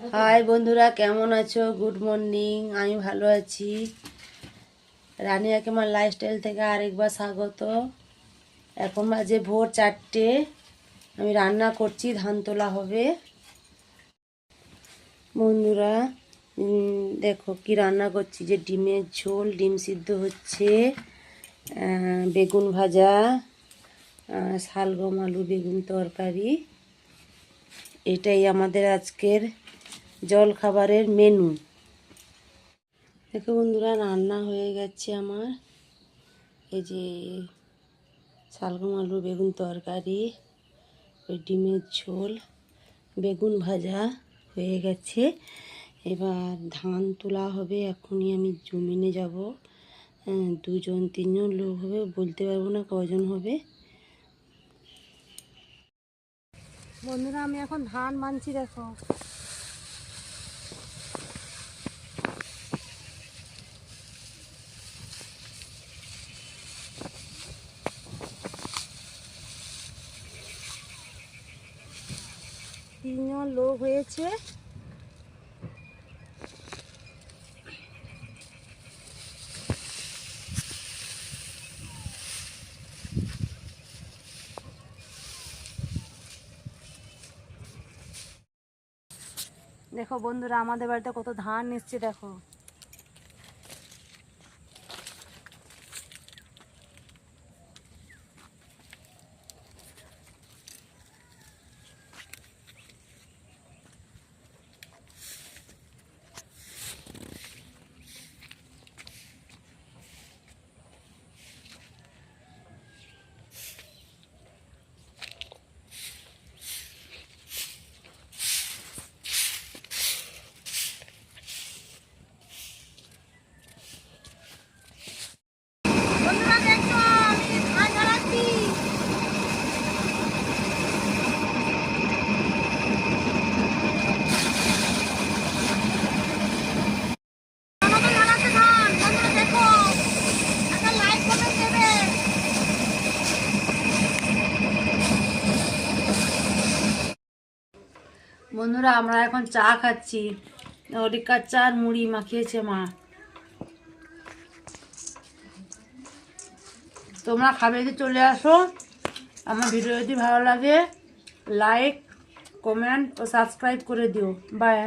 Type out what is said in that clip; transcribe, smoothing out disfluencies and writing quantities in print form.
High বন্ধুরা, কেমন আছো? Good morning. আমি ভালো আছি। রানিয়াকে আমার লাইফস্টাইল থেকে আরেকবার স্বাগত। এখন বাজে ভোর 4টে। আমি রান্না করছি, ধান তোলা হবে। বন্ধুরা দেখো কি রান্না করছি, যে ডিমের ঝোল, ডিম সিদ্ধ হচ্ছে, বেগুন ভাজা, শালগম আলু বেগুন তরকারি। এটাই আমাদের আজকের জল খাবারের মেনু। দেখো বন্ধুরা, রান্না হয়ে গেছে আমার। এই যে শালগম আলু বেগুন তরকারি, ওই ডিমের ঝোল, বেগুন ভাজা হয়ে গেছে। এবার ধান তোলা হবে। এখনই আমি জমিনে যাব। 2-3জন লোক হবে, বলতে পারবো না কজন হবে। বন্ধুরা, আমি এখন ধান মানছি। দেখো তিনজন লোক হয়েছে। দেখো বন্ধুরা, আমাদের বাড়িতে কত ধান এসছে দেখো। বন্ধুরা, আমরা এখন চা খাচ্ছি। লিকার চা আর মুড়ি মাখিয়েছে মা। তোমরা খাবে যদি চলে আসো। আমার ভিডিও যদি ভালো লাগে, লাইক, কমেন্ট ও সাবস্ক্রাইব করে দিও। বাই।